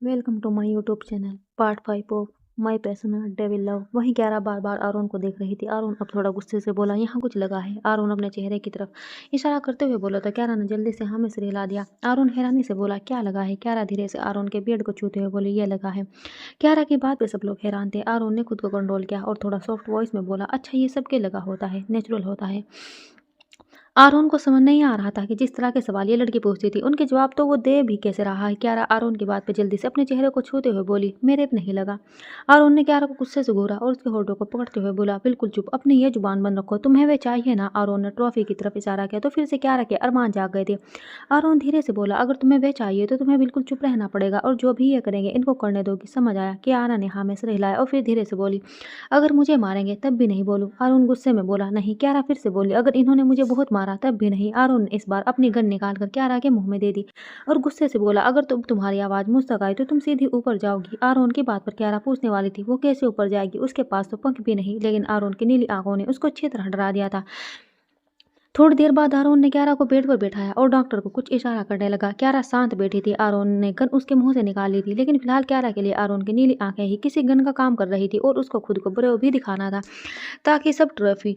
Welcome to my YouTube channel part 5 of my passionate devil love. वहीं क्यारा बार बार आरोन को देख रही थी। आरोन अब थोड़ा गुस्से से बोला, यहाँ कुछ लगा है। आरोन अपने चेहरे की तरफ इशारा करते हुए बोला तो क्यारा ने जल्दी से हाँ में सिर हिला दिया। आरोन हैरानी से बोला, क्या लगा है? क्यारा धीरे से आरोन के बेड को छूते हुए बोली, ये लगा है। क्यारा की बात पे सब लोग हैरान थे। आरोन ने खुद को कंट्रोल किया और थोड़ा सॉफ्ट वॉइस में बोला, अच्छा ये सबके लगा होता है, नेचुरल होता है। आरोन को समझ नहीं आ रहा था कि जिस तरह के सवाल ये लड़की पूछती थी उनके जवाब तो वो दे भी कैसे रहा है। क्यारा आरोन की बात पे जल्दी से अपने चेहरे को छूते हुए बोली, मेरे पे नहीं लगा। आरोन ने क्यारा को गुस्से से घूरा और उसके होठों को पकड़ते हुए बोला, बिल्कुल चुप, अपनी ये जुबान बंद रखो, तुम्हें वे चाहिए ना। आरोन ने ट्रॉफी की तरफ इशारा किया तो फिर से क्यारा के अरमान जाग गए थे। आरोन धीरे से बोला, अगर तुम्हें वे चाहिए तो तुम्हें बिल्कुल चुप रहना पड़ेगा और जो भी ये करेंगे इनको करने दोगी, समझ आया? क्यारा ने हाँ में सिर हिलाया और फिर धीरे से बोली, अगर मुझे मारेंगे तब भी नहीं बोलूँ। आरोन गुस्से में बोला, नहीं। क्यारा फिर से बोली, अगर इन्होंने मुझे बहुत मारा तब भी नहीं। आरोन ने इस बार अपनी गन निकाल कर क्यारा के मुंह में दे दी और गुस्से से बोला, अगर तुम्हारी आवाज़ मुझ तक आई तो तुम सीधी ऊपर जाओगी। आरोन की बात पर क्यारा पूछने वाली थी, वो कैसे ऊपर जाएगी? उसके पास तो पंख भी नहीं। लेकिन आरोन की नीली आंखों ने उसको अच्छी तरह डरा दिया था। थोड़ी देर बाद आरोन ने क्यारा को बेड पर बैठाया और डॉक्टर को कुछ इशारा करने लगा। क्यारा शांत बैठी थी। आरोन ने गन उसके मुंह से निकाल ली थी, लेकिन फिलहाल क्यारा के लिए आरोन की नीली आंखें ही किसी गन का काम कर रही थी और उसको खुद को ब्रेव भी दिखाना था ताकि सब ट्रॉफी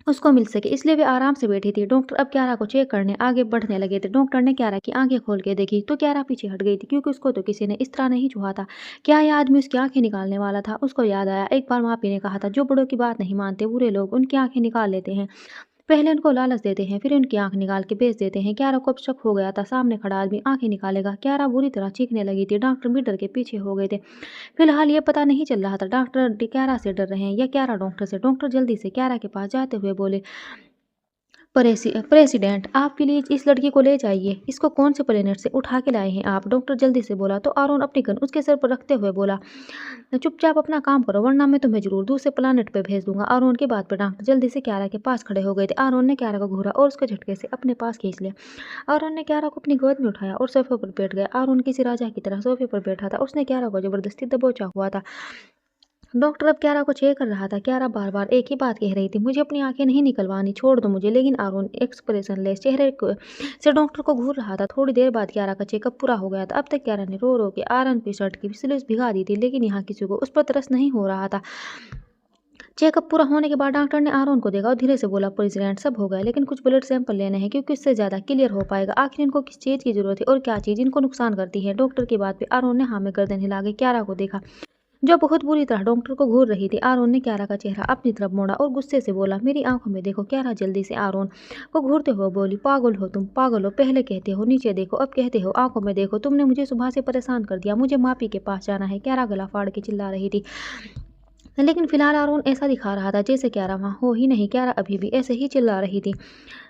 उसको मिल सके, इसलिए वे आराम से बैठी थी। डॉक्टर अब क्यारा को चेक करने आगे बढ़ने लगे थे। डॉक्टर ने क्यारा की आंखें खोल के देखी तो क्यारा पीछे हट गई थी, क्योंकि उसको तो किसी ने इस तरह नहीं छुआ था। क्या यह आदमी उसकी आंखें निकालने वाला था? उसको याद आया, एक बार मापी ने कहा था, जो बड़ों की बात नहीं मानते बुरे लोग उनकी आंखें निकाल लेते हैं। पहले उनको लालच देते हैं, फिर उनकी आंख निकाल के बेच देते हैं। क्यारा को अब शक हो गया था, सामने खड़ा आदमी आंखें निकालेगा। क्यारा बुरी तरह चीखने लगी थी। डॉक्टर भी डर के पीछे हो गए थे। फिलहाल ये पता नहीं चल रहा था डॉक्टर क्यारा से डर रहे हैं या क्यारा डॉक्टर से। डॉक्टर जल्दी से क्यारा के पास जाते हुए बोले, प्रेसिडेंट, आप प्लीज इस लड़की को ले जाइए। इसको कौन से प्लेनेट से उठा के लाए हैं आप? डॉक्टर जल्दी से बोला तो आरोन अपनी गन उसके सर पर रखते हुए बोला, चुपचाप अपना काम करो वरना मैं तुम्हें जरूर दूसरे प्लानेट पे भेज दूंगा। आरोन की बात पर डॉक्टर जल्दी से क्यारा के पास खड़े हो गए थे। आरोन ने क्यारा को घूरा और उसके झटके से अपने पास खींच लिया। आरोन ने क्यारा को अपनी गोद में उठाया और सोफे पर बैठ गया। आरोन किसी राजा की तरह सोफे पर बैठा था। उसने क्यारा को जबरदस्ती दबोचा हुआ था। डॉक्टर अब क्यारा को चेक कर रहा था। क्यारा बार बार एक ही बात कह रही थी, मुझे अपनी आंखें नहीं निकलवानी, छोड़ दो मुझे। लेकिन आरोन एक्सप्रेशनलेस चेहरे से डॉक्टर को घूर रहा था। थोड़ी देर बाद क्यारा का चेकअप पूरा हो गया था। अब तक क्यारा ने रो रो के आरन की शर्ट की स्लीव्स भिगा दी थी, लेकिन यहाँ किसी को उस पर तरस नहीं हो रहा था। चेकअप पूरा होने के बाद डॉक्टर ने आरोन को देखा और धीरे से बोला, प्रेसिडेंट सब हो गया, लेकिन कुछ ब्लड सैंपल लेने हैं क्योंकि इससे ज़्यादा क्लियर हो पाएगा आखिर इनको किस चीज़ की जरूरत है और क्या चीज़ इनको नुकसान करती है। डॉक्टर की बात पे आरोन ने हाँ में गर्दन हिला के क्यारा को देखा, जो बहुत बुरी तरह डॉक्टर को घूर रही थी। आरोन ने क्यारा का चेहरा अपनी तरफ मोड़ा और गुस्से से बोला, मेरी आंखों में देखो। क्यारा जल्दी से आरोन को घूरते हुए बोली, पागल हो तुम, पागल हो। पहले कहते हो नीचे देखो, अब कहते हो आंखों में देखो। तुमने मुझे सुबह से परेशान कर दिया, मुझे मापी के पास जाना है। क्यारा गला फाड़ के चिल्ला रही थी, लेकिन फिलहाल आरोन ऐसा दिखा रहा था जैसे क्यारा वहाँ हो ही नहीं। क्यारा अभी भी ऐसे ही चिल्ला रही थी।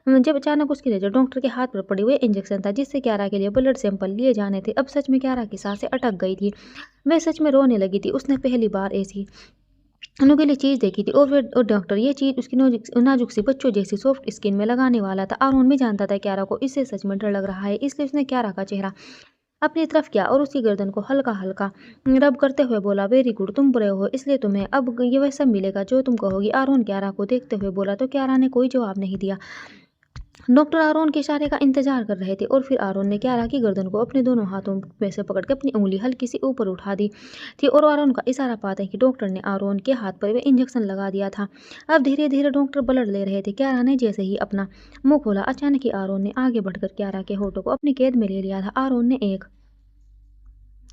जब अचानक उसकी नज़र डॉक्टर के हाथ पर पड़ी हुई इंजेक्शन था जिससे क्यारा के लिए ब्लड सैंपल लिए जाने थे। अब सच में क्यारा की सांसें अटक गई थी। वह सच में रोने लगी थी। उसने पहली बार ऐसी नुकीली चीज़ देखी थी और डॉक्टर ये चीज़ उसकी नाजुक सी बच्चों जैसी सॉफ्ट स्किन में लगाने वाला था। आरोन भी जानता था क्यारा को इससे सच में डर लग रहा है, इसलिए उसने क्यारा का चेहरा अपनी तरफ किया और उसकी गर्दन को हल्का हल्का रब करते हुए बोला, वेरी गुड, तुम बुरे हो इसलिए तुम्हें अब ये वह सब मिलेगा जो तुम कहोगी। आरोन क्यारा को देखते हुए बोला तो क्यारा ने कोई जवाब नहीं दिया। डॉक्टर आरोन के इशारे का इंतजार कर रहे थे और फिर आरोन ने क्यारा की गर्दन को अपने दोनों हाथों में से पकड़ के अपनी उंगली हल्की सी ऊपर उठा दी थी और आरोन का इशारा पाते कि डॉक्टर ने आरोन के हाथ पर वे इंजेक्शन लगा दिया था। अब धीरे धीरे डॉक्टर ब्लड ले रहे थे। क्यारा ने जैसे ही अपना मुंह खोला, अचानक ही आरोन ने आगे बढ़कर क्यारा के होठों को अपनी कैद में ले लिया था। आरोन ने एक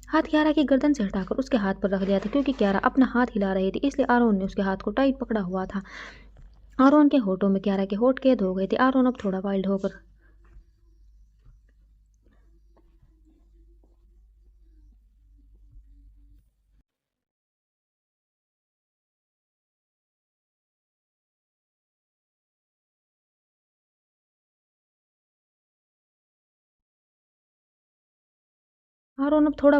हाथ क्यारा की गर्दन से हटाकर उसके हाथ पर रख लिया था। क्योंकि क्यारा अपना हाथ हिला रही थी इसलिए आरोन ने उसके हाथ को टाइट पकड़ा हुआ था। आरोन के होठों में क्यारा के होठ कैद हो गए थे। आरोन अब थोड़ा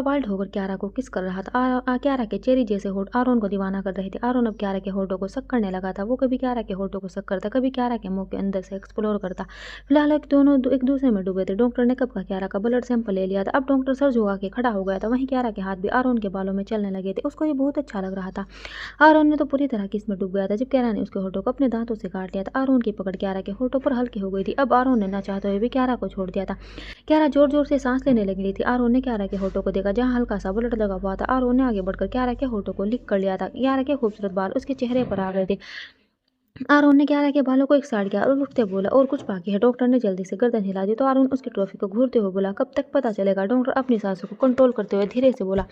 वाइल्ड होकर क्यारा को किस कर रहा था। क्यारा के चेरी जैसे होठ आरोन को दीवाना कर रहे थे। आरोन अब क्यारा के होठों को शक करने लगा था। वो कभी क्यारा के होठों को शक करता, कभी क्यारा के मुंह के अंदर से एक्सप्लोर करता। फिलहाल दोनों एक दूसरे में डूबे थे। डॉक्टर ने कब का क्यारा का ब्लड सैंपल ले लिया था। अब डॉक्टर सर झुका के खड़ा हो गया था। वहीं क्यारा के हाथ भी आरोन के बालों में चलने लगे थे। उसको ये बहुत अच्छा लग रहा था। आरोन ने तो पूरी तरह किस में डूब गया था। जब क्यारा ने उसके होठों को अपने दांतों से काट लिया था, आरोन की पकड़ क्यारा के होठों पर हल्की हो गई थी। अब आरोन ने ना चाहते हुए भी क्यारा को छोड़ दिया था। क्यारा जोर जोर से सांस लेने लगी थी। आरोन ने क्यारा के होठों को देखा जहाँ हल्का सा ब्लड लगा हुआ था। आरोन ने आगे बढ़कर क्यारा के होठों को लिख कर लिया था। क्यारा के खूबसूरत बाल उसके चेहरे पर आ गए थे। आरोन ने क्यारा के बालों को एक साइड किया और उठते बोला, और कुछ बाकी है? डॉक्टर ने जल्दी से गर्दन हिला दी तो आरोन उसकी ट्रॉफी को घूरते हुए बोला, कब तक पता चलेगा? डॉक्टर अपनी सांसों को कंट्रोल करते हुए धीरे से बोला,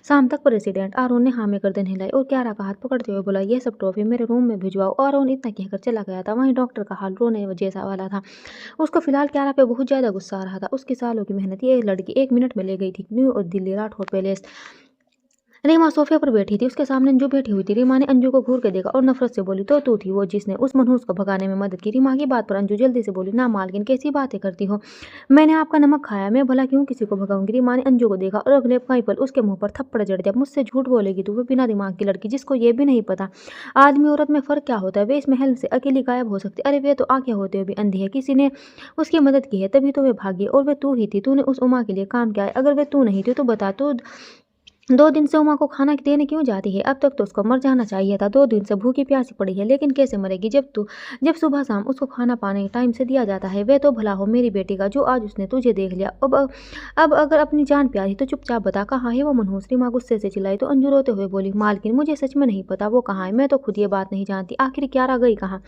शाम तक प्रेसिडेंट। आरोन ने हाँ में गर्दन हिलाई और क्यारा का हाथ पकड़ते हुए बोला, यह सब ट्रॉफी मेरे रूम में भिजवाओ। आरोन इतना कहकर चला गया था। वहीं डॉक्टर का हाल रोने जैसा वाला था। उसको फिलहाल क्यारा पे बहुत ज्यादा गुस्सा आ रहा था। उसकी सालों की मेहनत ये लड़की 1 मिनट में ले गई थी। न्यू और दिल्ली राठौर पैलेस। रीमा सोफे पर बैठी थी। उसके सामने अंजू बैठी हुई थी। रीमा ने अंजू को घूर के देखा और नफरत से बोली, तो तू थी वो जिसने उस मनहूस को भगाने में मदद की? रीमा की बात पर अंजू जल्दी से बोली, ना मालकिन, कैसी बातें करती हो? मैंने आपका नमक खाया, मैं भला क्यों किसी को भगाऊंगी? रीमा ने अंजू को देखा और अगले कई पल उसके मुंह पर थप्पड़ जड़ दिया। मुझसे झूठ बोलेगी तू? वो बिना दिमाग की लड़की जिसको ये भी नहीं पता आदमी औरत में फर्क क्या होता है। वे इस महल से अकेली गायब हो सकती। अरे वे तो आंखें होते हुए भी अंधी है। किसी ने उसकी मदद की है तभी तो वे भागी। और वे तू ही थी। तूने उस उमा के लिए काम किया है। अगर वे तू नहीं थी तो बता, तो 2 दिन से उमा को खाना देने क्यों जाती है? अब तक तो उसको मर जाना चाहिए था। 2 दिन से भूखी प्यासी पड़ी है, लेकिन कैसे मरेगी जब सुबह शाम उसको खाना पानी टाइम से दिया जाता है। वे तो भला हो मेरी बेटी का जो आज उसने तुझे देख लिया। अब अगर अपनी जान प्यारी तो चुपचाप बता, कहाँ है वो मनहूस? रीमा गुस्से से चिल्लाई तो अंजू रोते हुए बोली, मालकिन मुझे सच में नहीं पता वो कहाँ है। मैं तो खुद ये बात नहीं जानती। आखिर क्यारा गई कहाँ?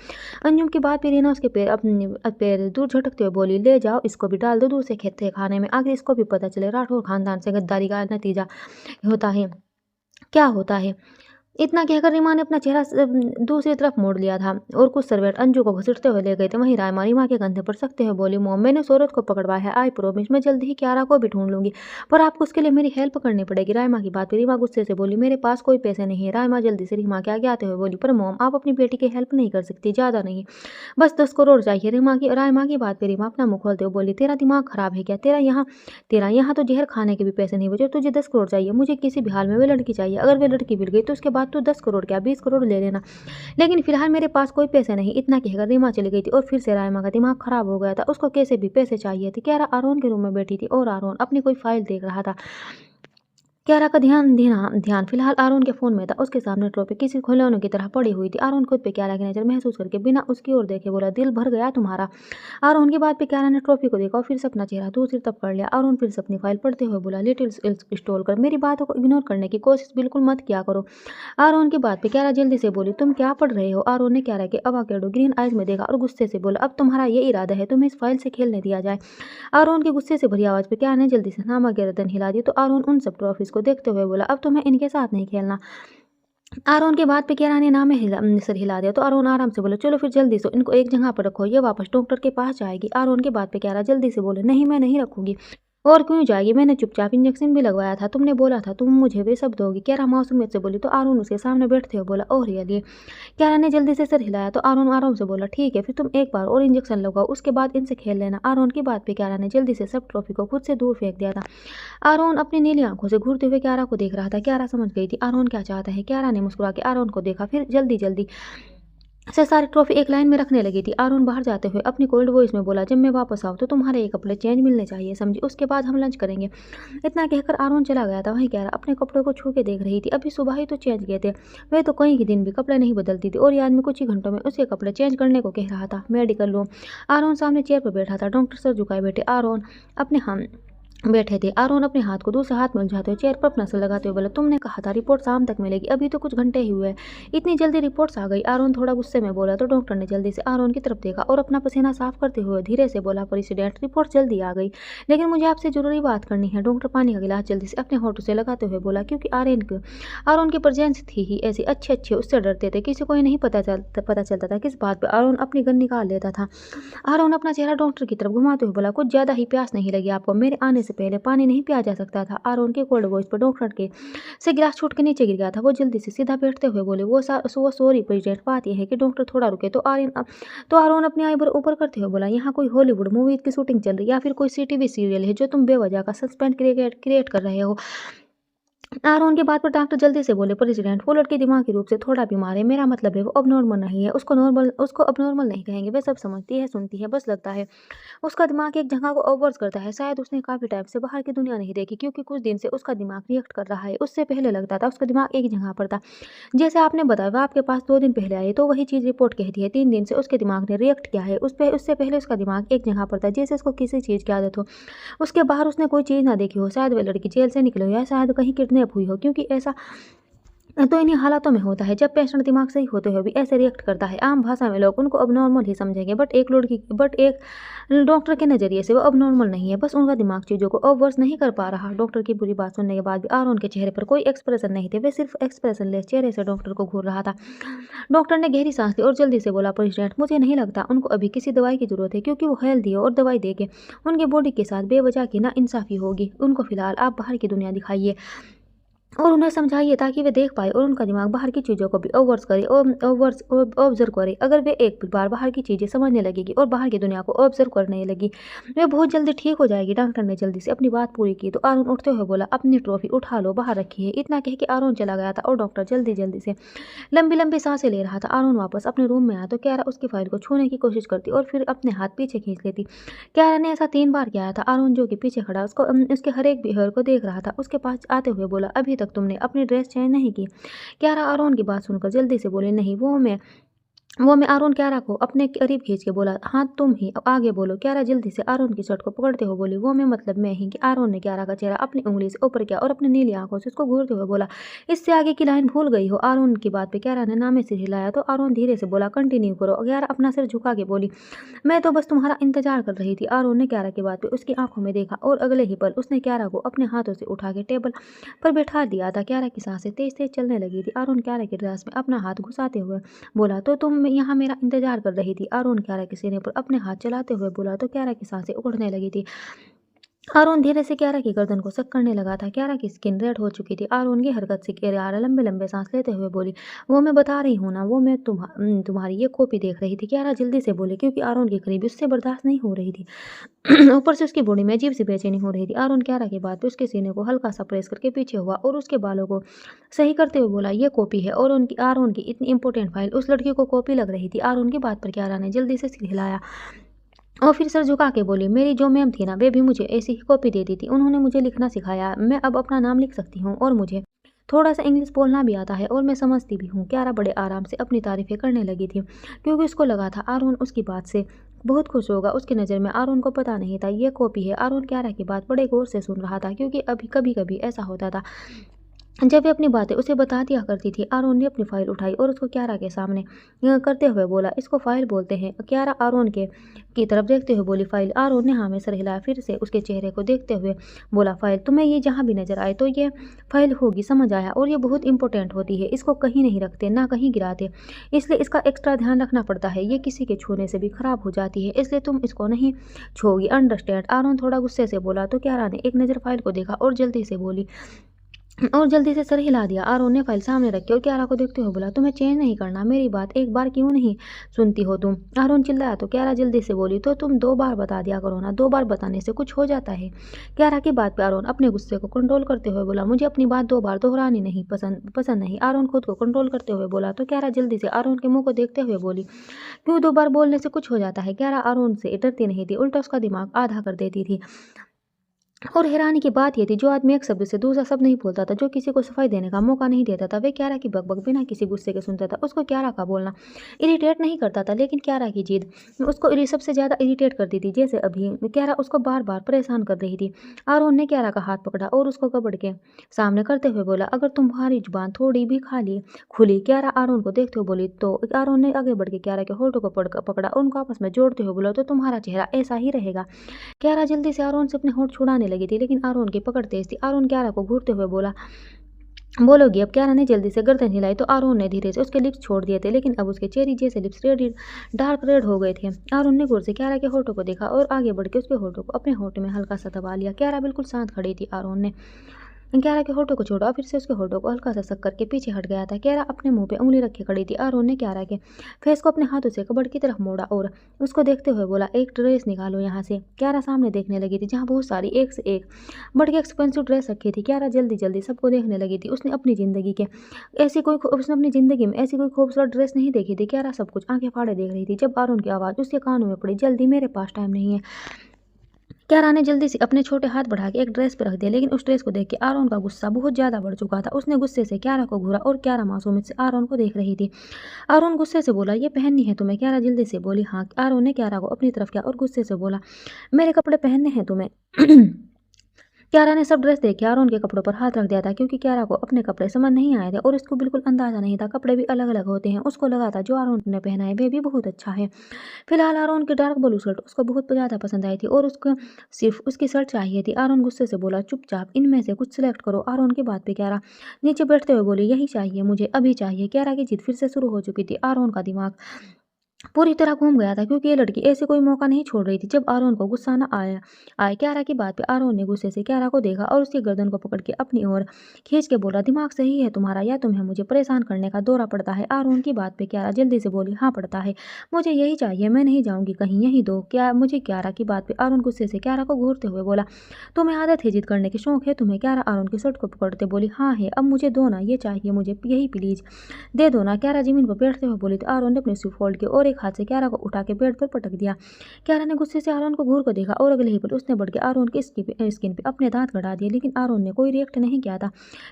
अंजुम की बात पे रीना उसके पैर अपने पैर दूर झटकते हुए बोली, ले जाओ इसको भी डाल दो दूर से खेते खाने में। आखिर इसको भी पता चले राठौर खानदान से गद्दारी का नतीजा होता है क्या होता है। इतना कहकर रीमा ने अपना चेहरा दूसरी तरफ मोड़ लिया था और कुछ सर्वेंट अंजू को घसीटते हुए ले गए थे। वहीं रायमा रीमा के कंधे पर सकते हुए बोली, मोम मैंने सूरज को पकड़वाया है। आई प्रॉमिस मैं जल्दी ही क्यारा को भी ढूंढ लूंगी, पर आपको उसके लिए मेरी हेल्प करनी पड़ेगी। रायमा की बात पर रीमा गुस्से से बोली, मेरे पास कोई पैसे नहीं है। रायमा जल्दी से रीमा के आगे आते हुए बोली, पर मोम आप अपनी बेटी की हेल्प नहीं कर सकती, ज्यादा नहीं, बस 10 करोड़ चाहिए। रायमा की बात पर रीमा अपना मुंह खोलते हुए बोली, तेरा दिमाग खराब है क्या? तेरा यहाँ तो जहर खाने के भी पैसे नहीं बचे, तुझे 10 करोड़ चाहिए? मुझे किसी भी हाल में वे लड़की चाहिए। अगर वे लड़की मिल गई तो उसके बाद तू 10 करोड़ क्या 20 करोड़ ले लेना, लेकिन फिलहाल मेरे पास कोई पैसे नहीं। इतना कहकर रीमा चली गई थी और फिर से रायमा का दिमाग खराब हो गया था। उसको कैसे भी पैसे चाहिए थे। क्यारा आरोन के रूम में बैठी थी और आरोन अपनी कोई फाइल देख रहा था। क्यारा का ध्यान फिलहाल आरोन के फोन में था। उसके सामने ट्रॉफी किसी खिलौने की तरह पड़ी हुई थी। आरोन खुद पे क्यारा की नजर महसूस करके बिना उसकी ओर देखे बोला, दिल भर गया तुम्हारा? आरोन की बात पे क्यारा ने ट्रॉफी को देखा और फिर से अपना चेहरा दूसरी तरफ कर लिया। आरोन फिर से अपनी फाइल पढ़ते हुए बोला, लिटिल स्टोल कर, मेरी बातों को इग्नोर करने की कोशिश बिल्कुल मत किया करो। आरोन की बात पे क्यारा जल्दी से बोली, तुम क्या पढ़ रहे हो? आरोन ने क्यारा के अवाकेडो ग्रीन आइज में देखा और गुस्से से बोला, अब तुम्हारा ये इरादा है तुम्हें इस फाइल से खेलने दिया जाए? आरोन के गुस्से से भरी आवाज पे क्यारा ने जल्दी से नामा गर्दन हिला दी तो आरोन उन सब ट्रॉफीज को देखते हुए बोला, अब तुम्हें इनके साथ नहीं खेलना। आरोन के बाद पे क्यारा ने नाम में सिर हिला दिया तो आरोन आराम से बोला, चलो फिर जल्दी से इनको एक जगह पर रखो, ये वापस डॉक्टर के पास जाएगी। आरोन के बाद पे क्यारा जल्दी से बोले, नहीं मैं नहीं रखूंगी। और क्यों जाएगी? मैंने चुपचाप इंजेक्शन भी लगवाया था। तुमने बोला था तुम मुझे वे सब दोगी। क्यारा मासूमियत से बोली तो आरोन उसके सामने बैठते हुए बोला, ओह रियली? क्यारा ने जल्दी से सर हिलाया तो आरोन आराम से बोला, ठीक है फिर तुम एक बार और इंजेक्शन लगाओ, उसके बाद इनसे खेल लेना। आरोन की बात पे क्यारा ने जल्दी से सब ट्रॉफी को खुद से दूर फेंक दिया था। आरोन अपनी नीली आंखों से घूरते हुए क्यारा को देख रहा था। क्यारा समझ गई थी आरोन क्या चाहता है। क्यारा ने मुस्कुरा के आरोन को देखा, फिर जल्दी जल्दी से सारी ट्रॉफी एक लाइन में रखने लगी थी। आरोन बाहर जाते हुए अपनी कोल्ड वॉइस में बोला, जब मैं वापस आऊँ तो तुम्हारे ये कपड़े चेंज मिलने चाहिए, समझी? उसके बाद हम लंच करेंगे। इतना कहकर आरोन चला गया था। वहीं क्यारा अपने कपड़ों को छू के देख रही थी। अभी सुबह ही तो चेंज किए थे। वह तो कई दिन भी कपड़े नहीं बदलती थी और ये आदमी कुछ ही घंटों में उसके कपड़े चेंज करने को कह रहा था। Medical room. आरोन सामने चेयर पर बैठा था। डॉक्टर सर झुकाए बैठे बैठे थे। आरोन अपने हाथ को दूसरे हाथ में उलझाते हुए चेयर पर अपना सर लगाते हुए बोला, तुमने कहा था रिपोर्ट शाम तक मिलेगी, अभी तो कुछ घंटे ही हुए, इतनी जल्दी रिपोर्ट्स आ गई? आरोन थोड़ा गुस्से में बोला तो डॉक्टर ने जल्दी से आरोन की तरफ देखा और अपना पसीना साफ करते हुए धीरे से बोला, प्रेसिडेंट रिपोर्ट जल्दी आ गई, लेकिन मुझे आपसे जरूरी बात करनी है। डॉक्टर पानी का गिलास जल्दी से अपने होठों से लगाते हुए बोला, क्योंकि आरोन की प्रेजेंस थी ही ऐसी। अच्छे अच्छे उससे डरते थे। किसी को ही नहीं पता चलता था किस बात पर आरोन अपनी गन निकाल लेता था। आरोन अपना चेहरा डॉक्टर की तरफ घुमाते हुए बोला, कुछ ज्यादा ही प्यास नहीं लगी आपको? मेरे आने से पहले पानी नहीं पिया जा सकता था? आरोन के कोल्ड वॉइस पर डॉक्टर के से गिलास छूट के नीचे गिर गया था। वो जल्दी से सीधा बैठते हुए बोले, वो सॉरी प्रेसिडेंट, बात यह है कि डॉक्टर थोड़ा रुके। तो आरोन अपनी आईब्रो ऊपर करते हुए बोला, यहाँ कोई हॉलीवुड मूवी की शूटिंग चल रही है या फिर कोई सीटीवी सीरियल है जो तुम बेवजह का सस्पेंस क्रिएट कर रहे हो? आरोन की बात पर डॉक्टर जल्दी से बोले, प्रेसिडेंट वो लड़की दिमागी रूप से थोड़ा बीमार है, मेरा मतलब है वो अब नॉर्मल नहीं है। उसको अब नॉर्मल नहीं कहेंगे, वे सब समझती है, सुनती है, बस लगता है उसका दिमाग एक जगह को ओवर्स करता है। शायद उसने काफी टाइम से बाहर की दुनिया नहीं देखी, क्योंकि कुछ दिन से उसका दिमाग रिएक्ट कर रहा है। उससे पहले लगता था उसका दिमाग एक जगह पर था, जैसे आपने बताया वह आपके पास 2 दिन पहले आई तो वही चीज़ रिपोर्ट कहती है। 3 दिन से उसके दिमाग ने रिएक्ट किया है उस पे। उससे पहले उसका दिमाग एक जगह पर था, जैसे उसको किसी चीज़ की आदत हो। उसके बाहर उसने कोई चीज़ ना देखी हो, शायद वह लड़की जेल से निकली हो या शायद कहीं किडनैप हुई हो, क्योंकि ऐसा तो इन्हीं हालातों में होता है जब पेशेंट दिमाग सही होते हुए भी ऐसे रिएक्ट करता है। आम भाषा में लोग उनको अब नॉर्मल ही समझेंगे, बट एक डॉक्टर के नज़रिए से वो अब नॉर्मल नहीं है, बस उनका दिमाग चीज़ों को अब वर्स नहीं कर पा रहा। डॉक्टर की बुरी बात सुनने के बाद भी आरोन के चेहरे पर कोई एक्सप्रेशन नहीं थे, वे सिर्फ एक्सप्रेशनलेस चेहरे से डॉक्टर को घूर रहा था। डॉक्टर ने गहरी सांस ली और जल्दी से बोला, प्रेसिडेंट मुझे नहीं लगता उनको अभी किसी दवाई की जरूरत है, क्योंकि वो हेल्दी है और दवाई देके उनकी बॉडी के साथ बेवजह की ना इंसाफी होगी। उनको फिलहाल आप बाहर की दुनिया दिखाइए और उन्हें समझाइए ताकि वे देख पाए और उनका दिमाग बाहर की चीज़ों को भी ऑब्जर्व करे। अगर वे एक बार बाहर की चीज़ें समझने लगेगी और बाहर की दुनिया को ऑब्जर्व करने लगी, वे बहुत जल्दी ठीक हो जाएगी। डॉक्टर ने जल्दी से अपनी बात पूरी की तो आरोन उठते हुए बोला, अपनी ट्रॉफी उठा लो, बाहर रखी है। इतना कह के आरोन चला गया था और डॉक्टर जल्दी जल्दी से लंबी लंबी सांसें ले रहा था। आरोन वापस अपने रूम में आया तो क्यारा उसकी फाइल को छूने की कोशिश करती और फिर अपने हाथ पीछे खींच लेती। क्यारा ने ऐसा 3 बार किया था। आरोन जो कि पीछे खड़ा उसके हर एक बिहेवियर को देख रहा था, उसके पास आते हुए बोला, अभी तक तुमने अपनी ड्रेस चेंज नहीं की। क्यारा आरोन की बात सुनकर जल्दी से बोली, नहीं वो मैं आरोन क्यारा को अपने करीब खींच के बोला, हाँ तुम ही, अब आगे बोलो। क्यारा जल्दी से आरोन की शर्ट को पकड़ते हुए बोली, वो मैं मतलब मैं ही। कि आरोन ने क्यारा का चेहरा अपनी उंगली से ऊपर किया और अपनी नीली आंखों से उसको घूरते हुए बोला, इससे आगे की लाइन भूल गई हो। आरोन की बात पे क्यारा ने नामे सिर हिलाया तो आरोन धीरे से बोला, कंटिन्यू करो। क्यारा अपना सिर झुका के बोली, मैं तो बस तुम्हारा इंतजार कर रही थी। आरोन ने क्यारा की बात पे उसकी आंखों में देखा और अगले ही पल उसने क्यारा को अपने हाथों से उठा के टेबल पर बैठा दिया था। क्यारा की सांसें तेज तेज चलने लगी थी। आरोन क्यारा की ड्रेस में अपना हाथ घुसाते हुए बोला, तो तुम यहाँ मेरा इंतजार कर रही थी। आरोन क्यारा के सीने पर अपने हाथ चलाते हुए बोला तो क्यारा की सांसें उखड़ने लगी थी। आरोन धीरे से क्यारा की गर्दन को सक करने लगा था। क्यारा की स्किन रेड हो चुकी थी। आरोन की हरकत से क्यारा लंबे लंबे सांस लेते हुए बोली, वो मैं बता रही हूँ ना, वो मैं तुम्हारी ये कॉपी देख रही थी। क्यारा जल्दी से बोली, क्योंकि आरोन की करीबी उससे बर्दाश्त नहीं हो रही थी। ऊपर से उसकी बॉडी में अजीब सी बेचैनी हो रही थी। आरोन क्यारा की बात पे उसके सीने को हल्का सा प्रेस करके पीछे हुआ और उसके बालों को सही करते हुए बोला, ये कॉपी है। और उनकी आरोन की इतनी इंपॉर्टेंट फाइल उस लड़की को कॉपी लग रही थी। आरोन की बात पर क्यारा ने जल्दी से सिर हिलाया और फिर सर झुका के बोली, मेरी जो मैम थी ना, वे भी मुझे ऐसी ही कॉपी देती थी। उन्होंने मुझे लिखना सिखाया। मैं अब अपना नाम लिख सकती हूँ और मुझे थोड़ा सा इंग्लिश बोलना भी आता है और मैं समझती भी हूँ। क्यारा बड़े आराम से अपनी तारीफें करने लगी थी, क्योंकि उसको लगा था आरोन उसकी बात से बहुत खुश होगा। उसकी नज़र में आरोन को पता नहीं था ये कॉपी है। आरोन क्यारा की बात बड़े गौर से सुन रहा था, क्योंकि अभी कभी कभी ऐसा होता था जब वे अपनी बातें उसे बता दिया करती थी। आरोन ने अपनी फाइल उठाई और उसको क्यारा के सामने करते हुए बोला, इसको फाइल बोलते हैं। क्यारा आरोन की तरफ देखते हुए बोली, फाइल। आरोन ने हाँ में सर हिलाया, फिर से उसके चेहरे को देखते हुए बोला, फाइल। तुम्हें ये जहाँ भी नजर आए तो ये फाइल होगी, समझ आया। और ये बहुत इंपॉर्टेंट होती है, इसको कहीं नहीं रखते ना कहीं गिराते, इसलिए इसका एक्स्ट्रा ध्यान रखना पड़ता है। ये किसी के छूने से भी खराब हो जाती है, इसलिए तुम इसको नहीं छोगी, अंडरस्टैंड। आरोन थोड़ा गुस्से से बोला तो क्यारा ने एक नज़र फाइल को देखा और जल्दी से सर हिला दिया। आरोन ने फाइल सामने रखी और क्यारा को देखते हुए बोला, तुम्हें चेंज नहीं करना, मेरी बात एक बार क्यों नहीं सुनती हो तुम। आरोन चिल्लाया तो क्यारा जल्दी से बोली, तो तुम 2 बार बता दिया करो ना, 2 बार बताने से कुछ हो जाता है। क्यारा की बात पे आरोन अपने गुस्से को कंट्रोल करते हुए बोला, मुझे अपनी बात 2 बार दोहरानी नहीं पसंद नहीं। आरोन खुद को कंट्रोल करते हुए बोला तो क्यारा जल्दी से आरोन के मुंह को देखते हुए बोली, क्यों 2 बार बोलने से कुछ हो जाता है। क्यारा आरोन से डरती नहीं थी, उल्टा उसका दिमाग आधा कर देती थी। और हैरानी की बात यह थी, जो आदमी एक शब्द से दूसरा शब्द नहीं बोलता था, जो किसी को सफाई देने का मौका नहीं देता था, वे क्यारा की बकबक बिना किसी गुस्से के सुनता था। उसको क्यारा का बोलना इरिटेट नहीं करता था, लेकिन क्यारा की जिद उसको सबसे ज़्यादा इरिटेट करती थी। जैसे अभी क्यारा उसको बार बार परेशान कर रही थी। आरोन ने क्यारा का हाथ पकड़ा और उसको कबड़ के सामने करते हुए बोला, अगर तुम्हारी जुबान थोड़ी भी खुली। क्यारा आरोन को देखते हुए बोली तो आरोन ने आगे बढ़ के क्यारा के होठों को पकड़ा और उनको आपस में जोड़ते हुए बोला, तो तुम्हारा चेहरा ऐसा ही रहेगा। क्यारा जल्दी से आरोन से अपने होंठ छुड़ाने लगी थी, लेकिन आरोन की पकड़ तेज थी। आरोन क्यारा को घूरते हुए बोला, बोलोगी अब। क्यारा ने जल्दी से गर्दन हिलाई तो आरोन ने धीरे से उसके लिप्स छोड़ दिए थे, लेकिन अब उसके चेरी जैसे लिप्स डार्क रेड हो गए थे। आरोन ने गौर से क्यारा के होठों को देखा और आगे बढ़ के उसके होठों को अपने होठ में हल्का सा दबा लिया। क्यारा बिल्कुल शांत खड़ी थी। आरोन ने क्यारा के होठों को छोड़ा और फिर से उसके होठों को हल्का सा सक करके पीछे हट गया था। क्यारा अपने मुंह पे उंगली रखे खड़ी थी। आरोन ने क्यारा के फेस को अपने हाथों से कबर्ड की तरफ मोड़ा और उसको देखते हुए बोला, एक ड्रेस निकालो यहाँ से। क्यारा सामने देखने लगी थी जहाँ बहुत सारी एक से एक बढ़ के एक्सपेंसिव ड्रेस रखी थी। क्यारा जल्दी जल्दी सबको देखने लगी थी। उसने अपनी ज़िंदगी में ऐसी कोई खूबसूरत ड्रेस नहीं देखी थी। क्यारा सब कुछ आंखें फाड़े देख रही थी जब आरोन की आवाज़ उसके कानों में पड़ी, जल्दी, मेरे पास टाइम नहीं है। क्यारा ने जल्दी से अपने छोटे हाथ बढ़ा के एक ड्रेस पर रख दिया, लेकिन उस ड्रेस को देख के आरोन का गुस्सा बहुत ज़्यादा बढ़ चुका था। उसने गुस्से से क्यारा को घूरा और क्यारा मासूमियत से आरोन को देख रही थी। आरोन गुस्से से बोला, ये पहननी है तुम्हें? क्यारा जल्दी से बोली, हाँ। आरोन ने क्यारा को अपनी तरफ किया और गुस्से से बोला, मेरे कपड़े पहनने हैं तुम्हें? क्यारा ने सब ड्रेस देख के आरोन के कपड़ों पर हाथ रख दिया था, क्योंकि क्यारा को अपने कपड़े समझ नहीं आए थे और इसको बिल्कुल अंदाजा नहीं था कपड़े भी अलग अलग होते हैं। उसको लगा था जो आरोन ने पहना है वह भी बहुत अच्छा है। फिलहाल आरोन की डार्क ब्लू शर्ट उसको बहुत ज़्यादा पसंद आई थी और उसको सिर्फ उसकी शर्ट चाहिए थी। आरोन गुस्से से बोला, चुपचाप इनमें से कुछ सिलेक्ट करो। आरोन की बात पे क्यारा नीचे बैठते हुए बोली, यही चाहिए मुझे, अभी चाहिए। क्यारा की जिद फिर से शुरू हो चुकी थी। आरोन का दिमाग पूरी तरह घूम गया था, क्योंकि ये लड़की ऐसे कोई मौका नहीं छोड़ रही थी जब आरोन को गुस्सा न आए। क्यारा की बात पे आरोन ने गुस्से से क्यारा को देखा और उसकी गर्दन को पकड़ के अपनी ओर खींच के बोला, दिमाग सही है तुम्हारा या तुम्हें मुझे परेशान करने का दौरा पड़ता है? आरोन की बात पे क्यारा जल्दी से बोली, हाँ पड़ता है, मुझे यही चाहिए, मैं नहीं जाऊंगी कहीं, यही दो। क्या मुझे? क्यारा की बात पे आरोन गुस्से से क्यारा को घूरते हुए बोला, तुम्हें आदत है जिद करने की, शौक है तुम्हें? क्यारा आरोन की शर्ट को पकड़ते बोली, हाँ है, अब मुझे दो ना, ये चाहिए मुझे, यही प्लीज दे दो ना। क्यारा जमीन पर बैठते हुए बोली तो आरोन ने अपने सिर फोल्ड किया और एक हाथ से क्यारा को उठा के बेड पर पटक दिया। क्यारा ने गुस्से से आरोन को घूर को देखा और अगले ही पल उसने बढ़ के आरोन की स्किन पे अपने दांत गड़ा दिए, लेकिन आरोन ने कोई रिएक्ट नहीं किया था।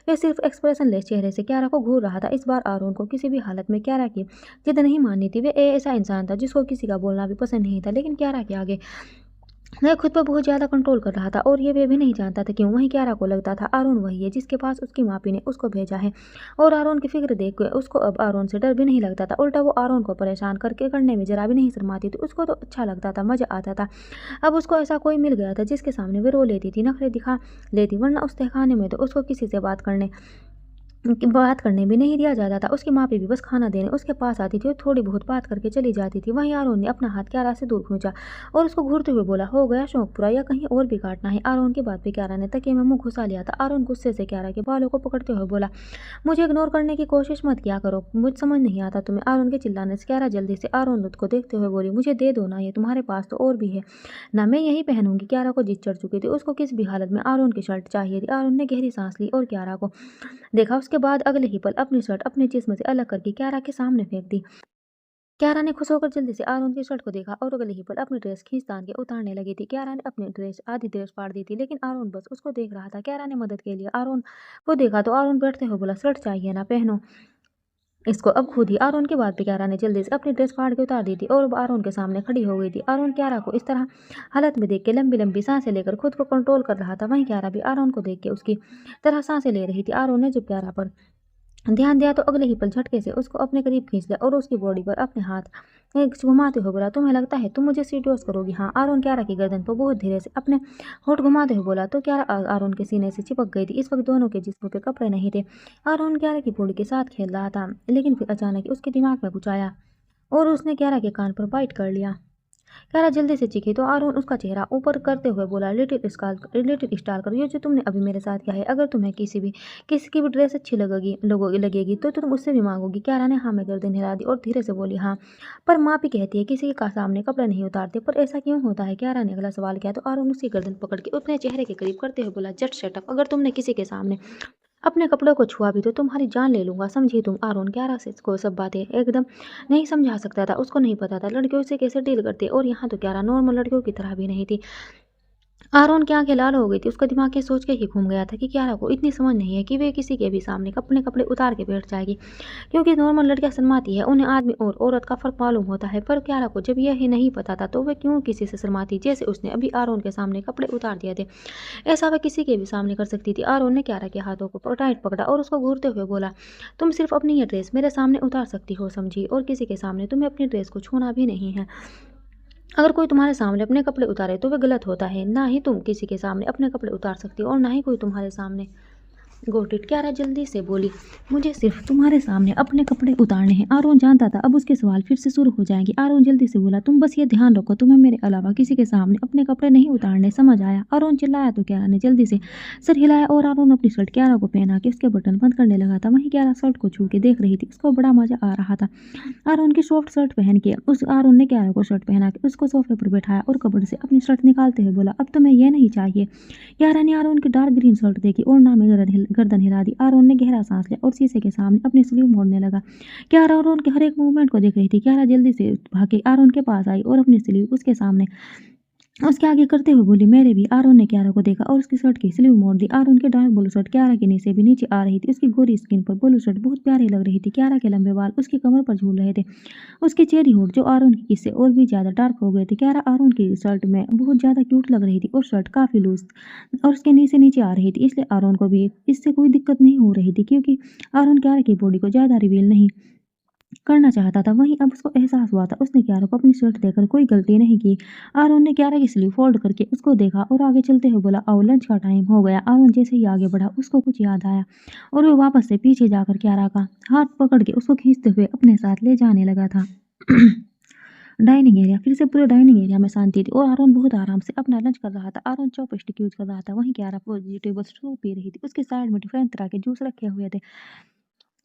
वह सिर्फ एक्सप्रेशन लेस चेहरे से क्यारा को घूर रहा था। इस बार आरोन को किसी भी हालत में क्यारा की जिद नहीं माननी थी। वह ऐसा इंसान था जिसको किसी का बोलना भी पसंद नहीं था, लेकिन क्यारा के आगे वह खुद पर बहुत ज़्यादा कंट्रोल कर रहा था और ये वे भी नहीं जानता था क्यों। वहीं क्यारा को लगता था आरोन वही है जिसके पास उसकी मापी ने उसको भेजा है, और आरोन की फिक्र देख के उसको अब आरोन से डर भी नहीं लगता था। उल्टा वो आरोन को परेशान करने में जरा भी नहीं शर्माती थी। उसको तो अच्छा लगता था, मज़ा आता था। अब उसको ऐसा कोई मिल गया था जिसके सामने वे रो लेती थी, नखरे दिखा लेती, वरना उस तहखाने में तो उसको किसी से बात करने भी नहीं दिया जाता था। उसकी माँ भी बस खाना देने उसके पास आती थी और थोड़ी बहुत बात करके चली जाती थी। वहीं आरोन ने अपना हाथ क्यारा से दूर खींचा और उसको घूरते हुए बोला, हो गया शौक पूरा या कहीं और भी काटना है? आरोन की बात पे क्यारा ने तकिए में मुंह घुसा लिया था। आरोन गुस्से से क्यारा के बालों को पकड़ते हुए बोला, मुझे इग्नोर करने की कोशिश मत किया करो, मुझे समझ नहीं आता तुम्हें। आरोन के चिल्लाने से क्यारा जल्दी से आरोन को देखते हुए बोली, मुझे दे दो ना, ये तुम्हारे पास तो और भी है ना, मैं यही पहनूंगी। क्यारा को जिद चढ़ चुकी थी, उसको किस भी हालत में आरोन की शर्ट चाहिए थी। आरोन ने गहरी सांस ली और क्यारा को देखा। उसके बाद अगले ही पल अपनी शर्ट अपने जिस्म से अलग करके क्यारा के सामने फेंक दी। क्यारा ने खुश होकर जल्दी से आरोन की शर्ट को देखा और अगले ही पल अपनी ड्रेस खींच तान के उतारने लगी थी। क्यारा ने अपनी आधी ड्रेस फाड़ दी थी, लेकिन आरोन बस उसको देख रहा था। क्यारा ने मदद के लिए आरोन को देखा तो आरोन बैठते हुए बोला, शर्ट चाहिए ना, पहनो इसको अब खुद ही। आरोन के बाद भी क्यारा ने जल्दी से अपनी ड्रेस फाड़ के उतार दी थी और अब आरोन के सामने खड़ी हो गई थी। आरोन क्यारा को इस तरह हालत में देख के लंबी लंबी सांसें लेकर खुद को कंट्रोल कर रहा था। वहीं क्यारा भी आरोन को देख के उसकी तरह सांसें ले रही थी। आरोन ने जब क्यारा पर ध्यान दिया तो अगले ही पल झटके से उसको अपने करीब खींच लिया और उसकी बॉडी पर अपने हाथ घुमाते हुए बोला, तुम्हें लगता है तुम मुझे सीडोस करोगी? हाँ। आरोन क्यारा की गर्दन पर बहुत धीरे से अपने होठ घुमाते हुए बोला तो क्यारा आरोन के सीने से चिपक गई थी। इस वक्त दोनों के जिस्मों पे कपड़े नहीं थे। आरोन क्यारा की बॉडी के साथ खेल रहा था, लेकिन फिर अचानक उसके दिमाग में कुछ आया और उसने क्यारा के कान पर बाइट कर लिया। क्यारा जल्दी से चीखी तो आरोन उसका चेहरा ऊपर करते हुए बोला, लिटिल स्टार कर, ये जो तुमने अभी मेरे साथ किया है, अगर तुम्हें किसी की भी ड्रेस अच्छी लगेगी तो तुम उससे भी मांगोगी। क्यारा ने हाँ में गर्दन हिला दी और धीरे से बोली, हाँ, पर माँ भी कहती है किसी के सामने कपड़े नहीं उतारते, पर ऐसा क्यों होता है? क्यारा ने अगला सवाल किया तो आरोन उसकी गर्दन पकड़ के अपने चेहरे के करीब करते हुए बोला, जट शटअप, अगर तुमने किसी के सामने अपने कपड़ों को छुआ भी तो तुम्हारी जान ले लूंगा, समझी तुम? आरोन क्यारा से को सब बातें एकदम नहीं समझा सकता था। उसको नहीं पता था लड़कियों से कैसे डील करते, और यहाँ तो क्यारा नॉर्मल लड़कियों की तरह भी नहीं थी। आरोन की आंखें लाल हो गई थी। उसका दिमाग ये सोच के ही घूम गया था कि क्यारा को इतनी समझ नहीं है कि वे किसी के भी सामने अपने कपड़े उतार के बैठ जाएगी, क्योंकि नॉर्मल लड़कियां शर्माती है, उन्हें आदमी और औरत का फर्क मालूम होता है। पर क्यारा को जब यह ही नहीं पता था तो वह क्यों किसी से शर्माती, जैसे उसने अभी आरोन के सामने कपड़े उतार दिए थे। ऐसा वह किसी के भी सामने कर सकती थी। आरोन ने क्यारा के हाथों को टाइट पकड़ा और उसको घूरते हुए बोला, तुम सिर्फ अपनी ये ड्रेस मेरे सामने उतार सकती हो, समझी, और किसी के सामने तुम्हें अपनी ड्रेस को छूना भी नहीं है। अगर कोई तुम्हारे सामने अपने कपड़े उतारे तो वह गलत होता है। ना ही तुम किसी के सामने अपने कपड़े उतार सकती हो और ना ही कोई तुम्हारे सामने गॉट इट, क्यारा जल्दी से बोली। मुझे सिर्फ तुम्हारे सामने अपने कपड़े उतारने हैं। आरोन जानता था अब उसके सवाल फिर से शुरू हो जाएंगे। आरोन जल्दी से बोला, तुम बस ये ध्यान रखो, तुम्हें मेरे अलावा किसी के सामने अपने कपड़े नहीं उतारने, समझ आया? आरोन चिल्लाया तो क्यारा ने जल्दी से सर हिलाया और आरोन अपनी शर्ट क्यारा को पहना के उसके बटन बंद करने लगा था। वहीं क्यारा शर्ट को छू के देख रही थी, उसको बड़ा मजा आ रहा था। आरोन की सॉफ्ट शर्ट पहन के आरोन ने क्यारा को शर्ट पहना के उसको सोफे पर बैठाया और कपड़े से अपनी शर्ट निकालते हुए बोला, अब तुम्हें ये नहीं चाहिए? क्यारा ने आरोन की डार्क ग्रीन शर्ट देखी और ना में गर्दन हिला दी। आरोन ने गहरा सांस लिया और शीशे के सामने अपनी स्लीव मोड़ने लगा। क्यारा आरोन के हर एक मूवमेंट को देख रही थी। क्यारा जल्दी से भागी आरोन के पास आई और अपनी स्लीव उसके सामने उसके आगे करते हुए बोली, मेरे भी। आरोन ने क्यारा को देखा और उसकी शर्ट की स्लीव मोड़ दी। आरोन की डार्क ब्लू शर्ट क्यारा के नीचे भी नीचे आ रही थी। उसकी गोरी स्किन पर ब्लू शर्ट बहुत प्यारी लग रही थी। क्यारा के लंबे बाल उसकी कमर पर झूल रहे थे। उसके चेरी होठ जो आरोन की किस से और भी ज्यादा डार्क हो गए थे। क्यारा आरोन की शर्ट में बहुत ज्यादा क्यूट लग रही थी और शर्ट काफी लूज और उसके नीचे नीचे आ रही थी, इसलिए आरोन को भी इससे कोई दिक्कत नहीं हो रही थी क्योंकि आरोन क्यारा की बॉडी को ज्यादा रिवील नहीं करना चाहता था। वहीं अब उसको एहसास हुआ था उसने क्यारा को अपनी शर्ट देकर कोई गलती नहीं की। आरोन ने क्यारा की स्लीव फोल्ड करके उसको देखा और आगे चलते हुए बोला, आओ लंच का टाइम हो गया। आरोन जैसे ही आगे बढ़ा उसको कुछ याद आया और वो वापस से पीछे जाकर क्यारा का हाथ पकड़ के उसको खींचते हुए अपने साथ ले जाने लगा था। डाइनिंग एरिया, फिर से पूरे डाइनिंग एरिया में शांति थी और आरोन बहुत आराम से अपना लंच कर रहा था। आरोन चॉपस्टिक यूज कर रहा था। वहीं क्यारा वेजिटेबल सूप पी रही थी। उसके साइड में डिफरेंट तरह के जूस रखे हुए थे।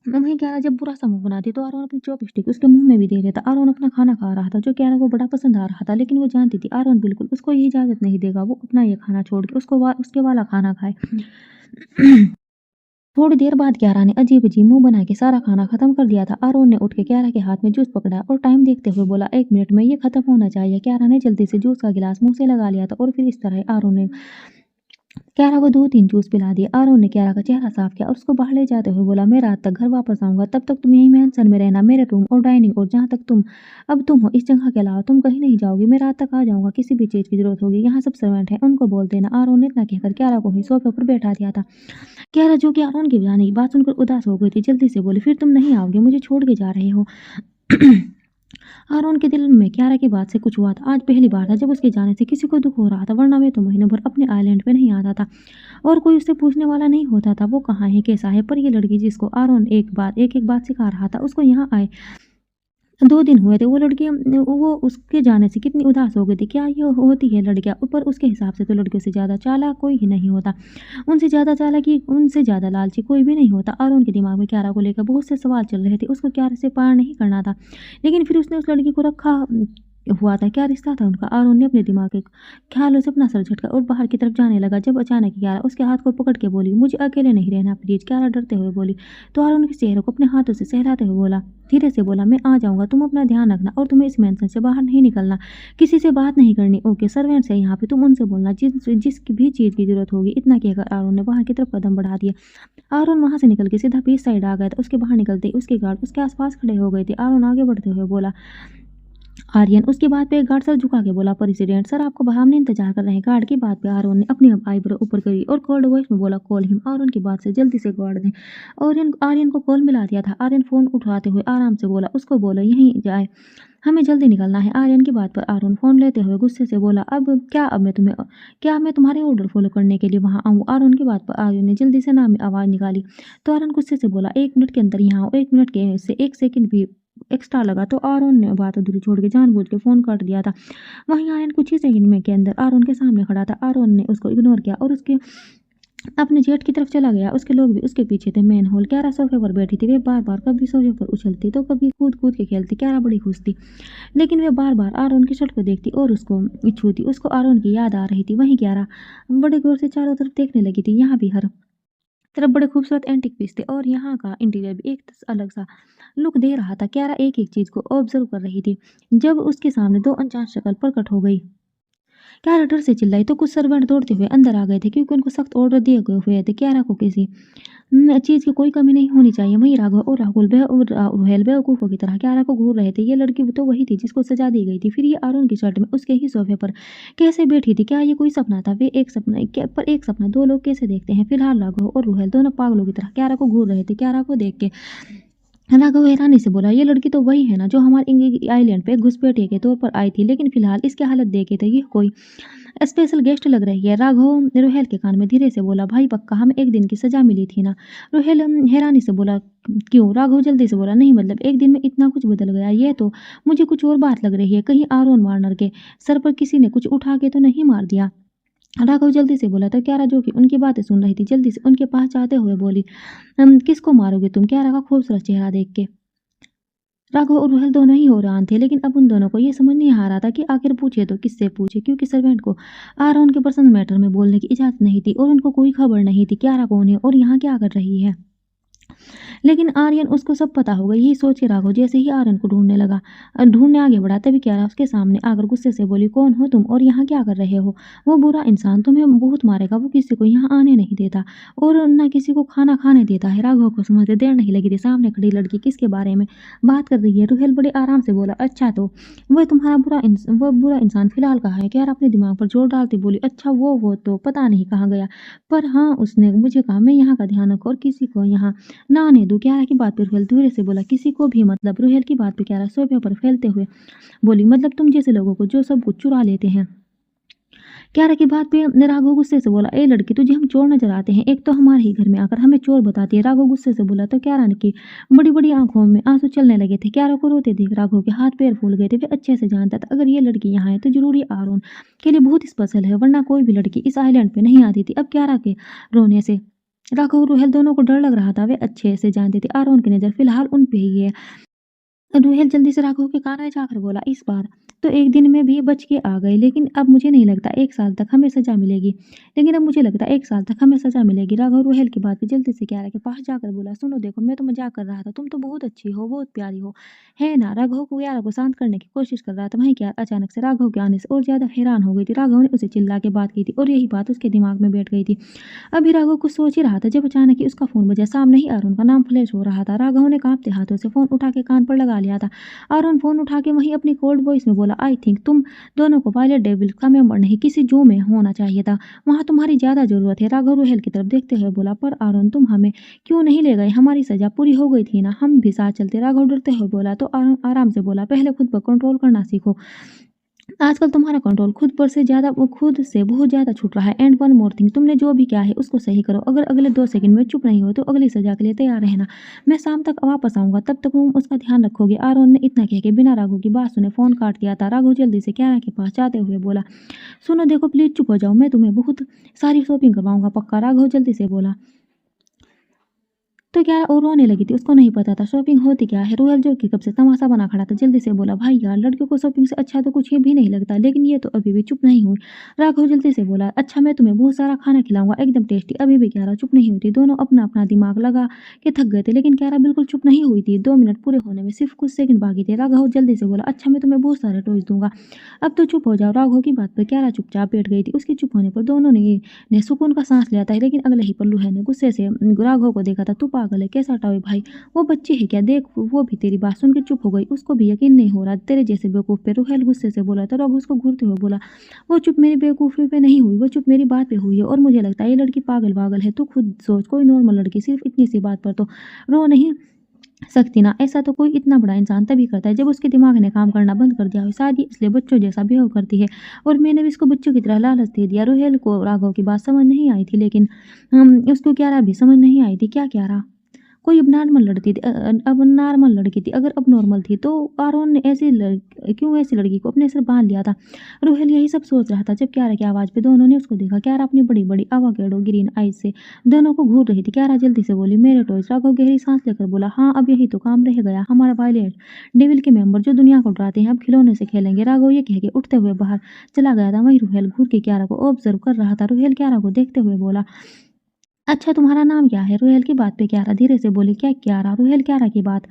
वहीं क्यारा जब बुरा सा मुंह बनाती तो आरोन अपनी चॉपस्टिक उसके मुंह में भी दे देता। आरोन अपना खाना खा रहा था जो क्यारा को बड़ा पसंद आ रहा था, लेकिन वो जानती थी आरोन बिल्कुल उसको ये इजाजत नहीं देगा वो अपना ये खाना छोड़ के उसके वाला खाना खाए। थोड़ी देर बाद क्यारा ने अजीब अजीब मुंह बना के सारा खाना खत्म कर दिया था। आरोन ने उठ के क्यारा के हाथ में जूस पकड़ा और टाइम देखते हुए बोला, 1 मिनट में ये खत्म होना चाहिए। क्यारा ने जल्दी से जूस का गिलास मुंह से लगा लिया था और फिर इस तरह आरोन ने क्यारा को 2-3 जूस पिला दिए। आरोन ने क्यारा का चेहरा साफ किया और उसको बाहर ले जाते हुए बोला, मैं रात तक घर वापस आऊंगा, तब तक तुम यहीं मेंशन में रहना, मेरे रूम और डाइनिंग और जहाँ तक तुम हो इस जगह के अलावा तुम कहीं नहीं जाओगी। मैं रात तक आ जाऊंगा, किसी भी चीज की जरूरत होगी यहाँ सब सर्वेंट है उनको बोल देना। आरोन ने इतना कहकर क्यारा को ही सोफे पर बैठा दिया था। क्यारा जो कि आरोन की जाने की बात सुनकर उदास हो गई थी जल्दी से बोली, फिर तुम नहीं आओगे, मुझे छोड़ के जा रहे हो? आरोन के दिल में क्यारा की बात से कुछ हुआ था। आज पहली बार था जब उसके जाने से किसी को दुख हो रहा था, वरना वे तो महीनों भर अपने आइलैंड पे नहीं आता था और कोई उससे पूछने वाला नहीं होता था वो कहाँ है कैसा है। पर ये लड़की जिसको आरोन एक एक बात सिखा रहा था उसको यहाँ आए 2 दिन हुए थे। वो लड़की वो उसके जाने से कितनी उदास हो गई थी। क्या ये होती है लड़कियां? ऊपर उसके हिसाब से तो लड़कियों से ज़्यादा चालाक कोई ही नहीं होता, उनसे ज़्यादा चालाकी उनसे ज़्यादा लालची कोई भी नहीं होता। और उनके दिमाग में क्यारा को लेकर बहुत से सवाल चल रहे थे। उसको क्यारा से पार नहीं करना था, लेकिन फिर उसने उस लड़की को रखा हुआ था। क्या रिश्ता था उनका? आरोन ने अपने दिमाग के ख्यालों से अपना सर झटका और बाहर की तरफ जाने लगा जब अचानक क्यारा उसके हाथ को पकड़ के बोली, मुझे अकेले नहीं रहना प्लीज। क्यारा डरते हुए बोली तो आरोन के चेहरे को अपने हाथों से सहलाते हुए बोला, धीरे से बोला, मैं आ जाऊंगा, तुम अपना ध्यान रखना और तुम्हें इस मेंशन से बाहर नहीं निकलना, किसी से बात नहीं करनी। ओके सर्वेंट्स है यहाँ पे, तुम उनसे बोलना जिस भी चीज़ की जरूरत होगी। इतना कहकर आरोन ने बाहर की तरफ कदम बढ़ा दिया। आरोन वहां से निकल के सीधा पीछे साइड आ गया था। उसके बाहर निकलते ही उसके गार्ड उसके आसपास खड़े हो गए थे। आरोन आगे बढ़ते हुए बोला, आर्यन। उसकी बात पे एक गार्ड सर झुका के बोला, प्रेसिडेंट सर आपको बाहर में इंतजार कर रहे हैं। गार्ड की बात पे आरोन ने अपनी आईब्रो ऊपर करी और कोल्ड वॉइस में बोला, कॉल हिम। आरोन की बात से जल्दी से गार्ड ने आर्यन को कॉल मिला दिया था। आर्यन फोन उठाते हुए आराम से बोला, उसको बोलो यहीं जाए, हमें जल्दी निकलना है। आर्यन की बात पर आरोन फोन लेते हुए गुस्से से बोला, क्या मैं तुम्हारे ऑर्डर फॉलो करने के लिए वहां आऊँ? आरोन की बात पर आर्यन ने जल्दी से नाम में आवाज निकाली तो आर्यन गुस्से से बोला, 1 मिनट के अंदर यहाँ आओ। 1 मिनट के से 1 सेकंड भी एक्स्ट्रा लगा तो आरोन ने बात अधूरी छोड़ के जानबूझ के फोन काट दिया था। वहीं आर्यन कुछ ही सेकंड में के अंदर आरोन के सामने खड़ा था। आरोन ने उसको इग्नोर किया और उसके अपने जेट की तरफ चला गया। उसके लोग भी उसके पीछे थे। मेन हॉल, क्यारा सोफे पर बैठी थी। वे बार बार कभी सोफे पर उछलती तो कभी कूद कूद के खेलती। क्यारा बड़ी खुश थी, लेकिन वे बार बार आरोन की शर्ट को देखती और उसको छूती। उसको आरोन की याद आ रही थी। वहीं क्यारा बड़े गौर से चारों तरफ देखने लगी थी। यहाँ भी हर तरफ बड़े खूबसूरत एंटीक पीस थे और यहाँ का इंटीरियर भी एक अलग सा लुक दे रहा था। क्यारा एक एक चीज को ऑब्जर्व कर रही थी जब उसके सामने 2 अनजान शक्ल प्रकट हो गई। क्यारा डर से चिल्लाई तो कुछ सर्वेंट दौड़ते हुए अंदर आ गए थे क्योंकि उनको सख्त ऑर्डर दिए गए हुए थे। क्यारा को किसी चीज की कोई कमी नहीं होनी चाहिए। वहीं राघव और रुहेल बेवकूफों की तरह क्यारा को घूर रहे थे। ये लड़की तो वही थी जिसको सजा दी गई थी। फिर ये आरोन की शर्ट में उसके ही सोफे पर कैसे बैठी थी? क्या ये कोई सपना था? वे एक सपना पर एक सपना 2 लोग कैसे देखते हैं? फिलहाल राघव और रुहेल दोनों पागलों की तरह क्यारा को घूर रहे थे। क्यारा को देख के राघव हैरानी से बोला, ये लड़की तो वही है ना जो हमारे आइलैंड पे घुसपैठिए के तौर पर आई थी, लेकिन फिलहाल इसकी हालत देखे तो ये कोई स्पेशल गेस्ट लग रही है। राघव रोहेल के कान में धीरे से बोला, भाई पक्का हमें एक दिन की सजा मिली थी ना। रोहेल हैरानी से बोला, क्यों? राघव जल्दी से बोला, नहीं मतलब एक दिन में इतना कुछ बदल गया, ये तो मुझे कुछ और बात लग रही है। कहीं आरोन वार्नर के सर पर किसी ने कुछ उठा के तो नहीं मार दिया? राघव जल्दी से बोला, तो क्यारा जो कि उनकी बातें सुन रही थी जल्दी से उनके पास जाते हुए बोली, किसको मारोगे तुम? क्यारा का खूबसूरत चेहरा देख के राघव और रोहेल दोनों ही हैरान थे, लेकिन अब उन दोनों को ये समझ नहीं आ रहा था कि आखिर पूछे तो किससे पूछे, क्योंकि सर्वेंट को आरोन के पर्सनल मैटर में बोलने की इजाज़त नहीं थी और उनको कोई खबर नहीं थी क्यारा कौन है और यहाँ क्या कर रही है। लेकिन आर्यन उसको सब पता होगा, यही सोच के राघव जैसे ही आर्यन को ढूंढने लगा, ढूंढने आगे बढ़ा, तभी क्यारा उसके सामने आकर गुस्से से बोली, कौन हो तुम और यहाँ क्या कर रहे हो? वो बुरा इंसान तुम्हें बहुत मारेगा, वो किसी को यहाँ आने नहीं देता और न किसी को खाना खाने देता है। राघव को समझते देर नहीं लगी थी, सामने खड़ी लड़की किसके बारे में बात कर रही है। रुहेल बड़े आराम से बोला, अच्छा तो वो बुरा इंसान फिलहाल कहाँ है? क्यारा अपने दिमाग पर जोर डालती बोली, अच्छा वो तो पता नहीं कहाँ गया, पर हाँ उसने मुझे कहा मैं यहाँ का ध्यान रखूँ और किसी को यहाँ ना आने दूँ। क्यारा की बात पे रुहेल धीरे से बोला, किसी को भी मतलब? रुहेल की बात पे क्यारा सोफे पर फैलते हुए बोली, मतलब तुम जैसे लोगों को जो सब कुछ चुरा लेते हैं। क्यारा की बात पे राघव गुस्से से बोला, ए लड़की तुझे हम चोर नजर आते हैं? एक तो हमारे ही घर में आकर हमें चोर बताती है। राघव गुस्से से बोला, तो क्यारा ने की बड़ी बड़ी आंखों में आंसू चलने लगे थे। क्यारा को रोते देख राघव के हाथ पैर फूल गए थे। वे अच्छे से जानता था अगर ये लड़की यहाँ है तो जरूरी आरोन के लिए बहुत स्पेशल है, वरना कोई भी लड़की इस आइलैंड पे नहीं आती थी। अब क्यारा के रोने से राघव और रोहेल दोनों को डर लग रहा था। वे अच्छे से जानते थे आरोन की नज़र फिलहाल उन पे ही है। रोहेल जल्दी से राघव के कान में जाकर बोला, इस बार तो एक दिन में भी बच के आ गए, लेकिन अब मुझे नहीं लगता 1 साल तक हमें सजा मिलेगी। लेकिन अब मुझे लगता है 1 साल तक हमें सजा मिलेगी। राघव रोहेल की बात पे जल्दी से क्यारा के पास जाकर बोला, सुनो देखो मैं तो मजाक कर रहा था, तुम तो बहुत अच्छी हो, बहुत प्यारी हो, है ना? राघव को क्यारा को शांत करने की कोशिश कर रहा था। वहीं क्यारा अचानक से राघव के आने से और ज्यादा हैरान हो गई थी। राघव ने उसे चिल्ला के बात की थी और यही बात उसके दिमाग में बैठ गई थी। अभी राघव कुछ सोच ही रहा था जब अचानक ही उसका फोन बजा। सामने ही अरुण का नाम फ्लैश हो रहा था। राघव ने कांपते हाथों से फोन उठा के कान पर लगा लिया था। अरुण फोन उठा के वहीं अपनी कोल्ड वॉइस में बोला, आई थिंक तुम दोनों को पायलट डेविल का मेंबर नहीं किसी जू में होना चाहिए था, वहां तुम्हारी ज्यादा जरूरत है। राघव रोहेल की तरफ देखते हुए बोला, पर अरुण तुम हमें क्यों नहीं ले गए? हमारी सजा पूरी हो गई थी ना, हम भी साथ चलते। राघव डरते हुए बोला, तो अरुण आराम से बोला, पहले खुद पर कंट्रोल करना सीखो। आजकल तुम्हारा कंट्रोल खुद से बहुत ज़्यादा छूट रहा है। एंड वन मोर थिंग, तुमने जो भी किया है उसको सही करो। अगर अगले 2 सेकंड में चुप नहीं हो तो अगली सजा के लिए तैयार रहना। मैं शाम तक वापस आऊंगा, तब तक तुम उसका ध्यान रखोगे। आरोन ने इतना कह के बिना राघव की बात सुने फोन काट दिया था। राघव जल्दी से क्यारा के पास जाते हुए बोला, सुनो देखो प्लीज चुप हो जाओ, मैं तुम्हें बहुत सारी शॉपिंग करवाऊंगा पक्का। राघव जल्दी से बोला, तो क्या और रोने लगी थी। उसको नहीं पता था शॉपिंग होती क्या है। रोयल जो कि कब से तमाशा बना खड़ा था जल्दी से बोला, भाई यार लड़कियों को शॉपिंग से अच्छा तो कुछ भी नहीं लगता, लेकिन ये तो अभी भी चुप नहीं हुई। राघव जल्दी से बोला, अच्छा मैं तुम्हें बहुत सारा खाना खिलाऊंगा एकदम टेस्टी। अभी भी क्यारा चुप नहीं हुई थी। दोनों अपना अपना दिमाग लगा के थक गए थे, लेकिन क्यारा बिल्कुल चुप नहीं हुई थी। 2 मिनट पूरे होने में सिर्फ कुछ सेकंड बाकी थे। राघव जल्दी से बोला, अच्छा मैं तुम्हें बहुत सारे टॉयज दूंगा, अब तो चुप हो जाओ। राघव की बात पर क्यारा चुपचाप बैठ गई थी। उसके चुप होने पर दोनों ने सुकून का सांस लिया था, लेकिन अगले ही पल्लू है ने गुस्से से राघव को देखा था, तू पागल है कैसा टावे भाई, वो बच्ची है क्या? देख वो भी तेरी बात सुन के चुप हो गई, उसको भी यकीन नहीं हो रहा तेरे जैसे बेवकूफ़ पे। रुहेल गुस्से से बोला, तो राघव उसको घूरते हुए बोला, वो चुप मेरी बेवकूफ़ी पे नहीं हुई, वो चुप मेरी बात पे हुई है, और मुझे लगता है ये लड़की पागल वागल है। तू खुद सोच, कोई नॉर्मल लड़की सिर्फ इतनी सी बात पर तो रो नहीं सकती ना। ऐसा तो कोई इतना बड़ा इंसान तभी करता है जब उसके दिमाग ने काम करना बंद कर दिया हो, शायद ये इसलिए बच्चों जैसा बिहेव करती है, और मैंने भी इसको बच्चों की तरह लालच दे दिया। रोहेल को राघव की बात समझ नहीं आई थी, लेकिन उसको क्यारा भी समझ नहीं आई थी। क्या क्यारा कोई अब नॉर्मल लड़की थी? अगर अब नॉर्मल थी तो आरोन ने क्यों ऐसी लड़की को अपने सर बांध लिया था? रोहेल यही सब सोच रहा था जब क्यारा की आवाज़ पे दोनों ने उसको देखा। क्यारा अपनी बड़ी बड़ी आवाकेडो ग्रीन आइज से दोनों को घूर रही थी। क्यारा जल्दी से बोली, मेरे टॉयज। राघव गहरी सांस लेकर बोला, हाँ अब यही तो काम रह गया, हमारा वायलेट डेविल के मेंबर जो दुनिया को डराते हैं अब खिलौने से खेलेंगे। राघव ये कह के उठते हुए बाहर चला गया था। वहीं रोहेल घूर के क्यारा को ऑब्जर्व कर रहा था। रोहेल क्यारा को देखते हुए बोला, अच्छा तुम्हारा नाम क्या है? रोहेल की बात पे क्यारा धीरे से बोली, क्या क्यारा? रोहेल क्यारा की बात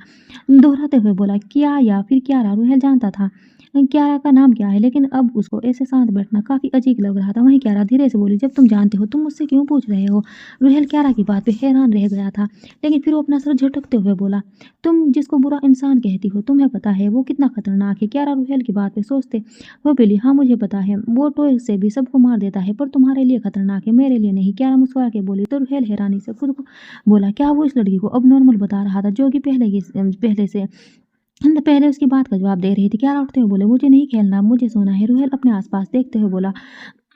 दोहराते हुए बोला, क्या या फिर क्यारा? रोहेल जानता था क्यारा का नाम क्या है, लेकिन अब उसको ऐसे शांत बैठना काफ़ी अजीब लग रहा था। वहीं क्यारा धीरे से बोली, जब तुम जानते हो तुम मुझसे क्यों पूछ रहे हो। रूहेल क्यारा की बात पे हैरान रह गया था, लेकिन फिर वो अपना सर झटकते हुए बोला, तुम जिसको बुरा इंसान कहती हो तुम्हें पता है वो कितना खतरनाक है। क्यारा रूहेल की बात पे सोचते वो बोली, हाँ मुझे पता है, वो टोय से भी सबको मार देता है, पर तुम्हारे लिए खतरनाक है, मेरे लिए नहीं। क्यारा मुस्कुरा के बोली तो रूहेल हैरानी से खुद को बोला, क्या वो इस लड़की को अब नॉर्मल बता रहा था जो कि पहले उसकी बात का जवाब दे रही थी। क्यारा उठते हुए बोले, मुझे नहीं खेलना, मुझे सोना है। रूहेल अपने आसपास देखते हुए बोला,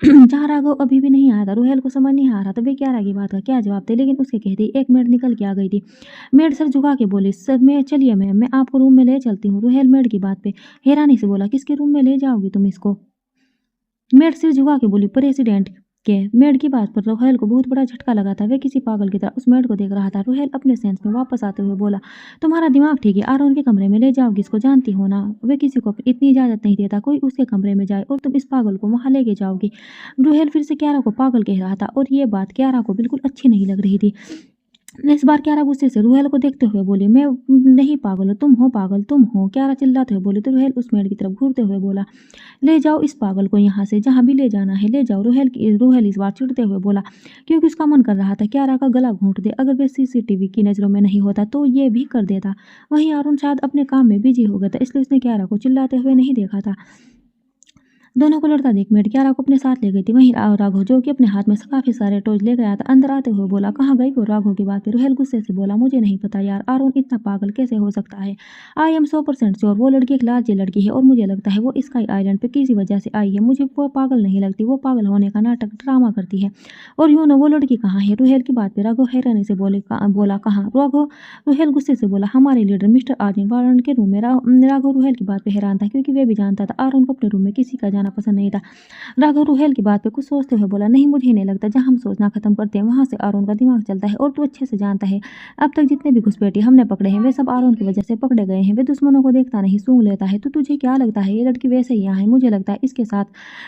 जहाँ राघव अभी भी नहीं आया था। रूहेल को समझ नहीं आ रहा था वे क्यारा की बात का क्या जवाब दे, लेकिन उसके कहते ही एक मेड निकल के आ गई थी। मेड सर झुका के बोली, सब मैं चलिए मैं आपको रूम में ले चलती हूँ। रूहेल मेड की बात पे हैरानी से बोला, किसके रूम में ले जाओगी तुम इसको। मेड सिर झुका के बोली, प्रेसिडेंट के। मेड की बात पर रूहेल को बहुत बड़ा झटका लगा था। वे किसी पागल की तरह उस मेड को देख रहा था। रूहेल अपने सेंस में वापस आते हुए बोला, तुम्हारा दिमाग ठीक है, आरोन के कमरे में ले जाओगी इसको, जानती हो ना वे किसी को इतनी इजाजत नहीं देता कोई उसके कमरे में जाए, और तुम इस पागल को वहां लेके जाओगी। रूहेल फिर से क्यारा को पागल कह रहा था और ये बात क्यारा को बिल्कुल अच्छी नहीं लग रही थी। इस बार क्यारा गुस्से से रूहेल को देखते हुए बोली, मैं नहीं पागल हूँ, तुम हो पागल, तुम हो। क्यारा चिल्लाते हुए बोली तो रूहेल उस मेड की तरफ घूरते हुए बोला, ले जाओ इस पागल को यहाँ से, जहाँ भी ले जाना है ले जाओ। रूहेल इस बार चिढ़ते हुए बोला, क्योंकि उसका मन कर रहा था क्यारा का गला घोंट दे। अगर वे सीसीटीवी की नज़रों में नहीं होता तो ये भी कर देता। वहीं अरुण शायद अपने काम में बिजी हो गया था, इसलिए उसने क्यारा को चिल्लाते हुए नहीं देखा था। दोनों को लड़ता देख मेड क्यारा को अपने साथ ले गई थी। वहीं राघव जो कि अपने हाथ में से काफी सारे टॉयज ले गया था, अंदर आते हुए बोला, कहाँ गई वो। राघव की बात पे रूहेल गुस्से से बोला, मुझे नहीं पता यार, आरोन इतना पागल कैसे हो सकता है। आई एम 100% श्योर वो लड़की एक लालची लड़की है, और मुझे लगता है वो स्काई आइलैंड पे किसी वजह से आई है। मुझे वो पागल नहीं लगती, वो पागल होने का नाटक ड्रामा करती है। और यूं ना वो लड़की कहाँ है। रूहेल की बात पे राघव हैरानी से बोला, कहाँ। रूहेल गुस्से से बोला, हमारे लीडर मिस्टर आर्यन वारन के रूम में। राघव रूहेल की बात पे हैरान था, क्योंकि वे भी जानता था आरोन को अपने रूम में किसी का जाना पसंद नहीं था। राघव रूहेल की बात पे कुछ सोचते हुए बोला, नहीं मुझे नहीं लगता, जहाँ हम सोचना खत्म करते हैं वहां से आरोन का दिमाग चलता है, और तू अच्छे से जानता है अब तक जितने भी घुसपैठे हमने पकड़े हैं वे सब आरोन की वजह से पकड़े गए हैं। वे दुश्मनों को देखता नहीं सूंघ लेता है। तो तुझे क्या लगता है ये लड़की वैसे ही यहाँ है। मुझे लगता है इसके साथ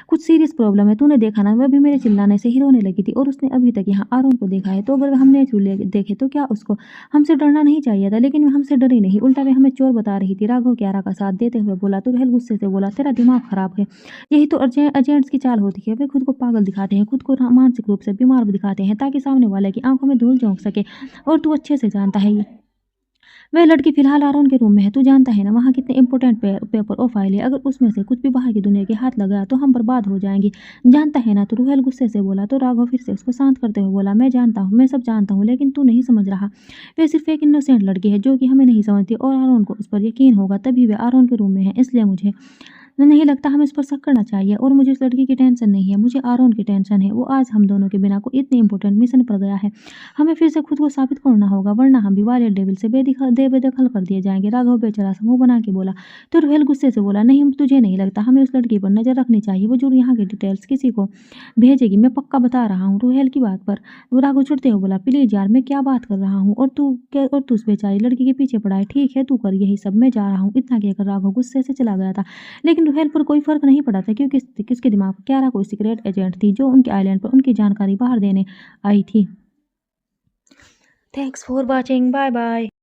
कुछ सीरियस प्रॉब्लम है। तूने देखा ना, वह भी मेरे चिल्लाने से ही रोने लगी थी, और उसने अभी तक यहाँ आरोन को देखा है। तो अगर हमने चूल्हे देखे तो क्या उसको हमसे डरना नहीं चाहिए था। लेकिन वे हमसे डरी नहीं, उल्टा वे हमें चोर बता रही थी। राघव क्यारा का साथ देते हुए बोला तो रूहेल गुस्से से बोला, तेरा दिमाग खराब है। यही तो एजेंट्स की चाल होती है, वे खुद को पागल दिखाते हैं, खुद को मानसिक रूप से बीमार दिखाते हैं, ताकि सामने वाले की आंखों में धूल झोंक सके। और तू अच्छे से जानता है ये वह लड़की फिलहाल आरोन के रूम में है। तू जानता है ना वहाँ कितने इंपॉर्टेंट पेपर और फाइल है। अगर उसमें से कुछ भी बाहर की दुनिया के हाथ लगा तो हम बर्बाद हो जाएंगे, जानता है ना। तो रूहेल गुस्से से बोला तो राघव फिर से उसको शांत करते हुए बोला, मैं जानता हूँ, मैं सब जानता हूँ, लेकिन तू नहीं समझ रहा। वे सिर्फ एक इनोसेंट लड़की है जो कि हमें नहीं समझती, और आरोन को उस पर यकीन होगा तभी वे आरोन के रूम में है। इसलिए मुझे नहीं लगता हमें इस पर शक करना चाहिए। और मुझे उस लड़की की टेंशन नहीं है, मुझे आरोन की टेंशन है। वो आज हम दोनों के बिना को इतने इंपॉर्टेंट मिशन पर गया है। हमें फिर से खुद को साबित करना होगा, वरना हम भी वायलेट डेविल से बेदखल कर दिए जाएंगे। राघव बेचारा सा मुंह बना के बोला तो रूहेल गुस्से से बोला, नहीं तुझे नहीं लगता हमें उस लड़की पर नजर रखनी चाहिए। वो जो यहाँ की डिटेल्स किसी को भेजेगी, मैं पक्का बता रहा हूँ। रूहेल की बात पर राघव छुड़ते हुए बोला, प्लीज यार मैं क्या बात कर रहा हूँ, और तू उस बेचारी लड़की के पीछे पड़ा है। ठीक है तू कर यही सब, मैं जा रहा हूँ। इतना कहकर राघव गुस्से से चला गया था। लेकिन रूहेल पर कोई फर्क नहीं पड़ा था, क्योंकि किसके दिमाग में क्यारा कोई सीक्रेट एजेंट थी जो उनके आइलैंड पर उनकी जानकारी बाहर देने आई थी। Thanks for watching, bye bye.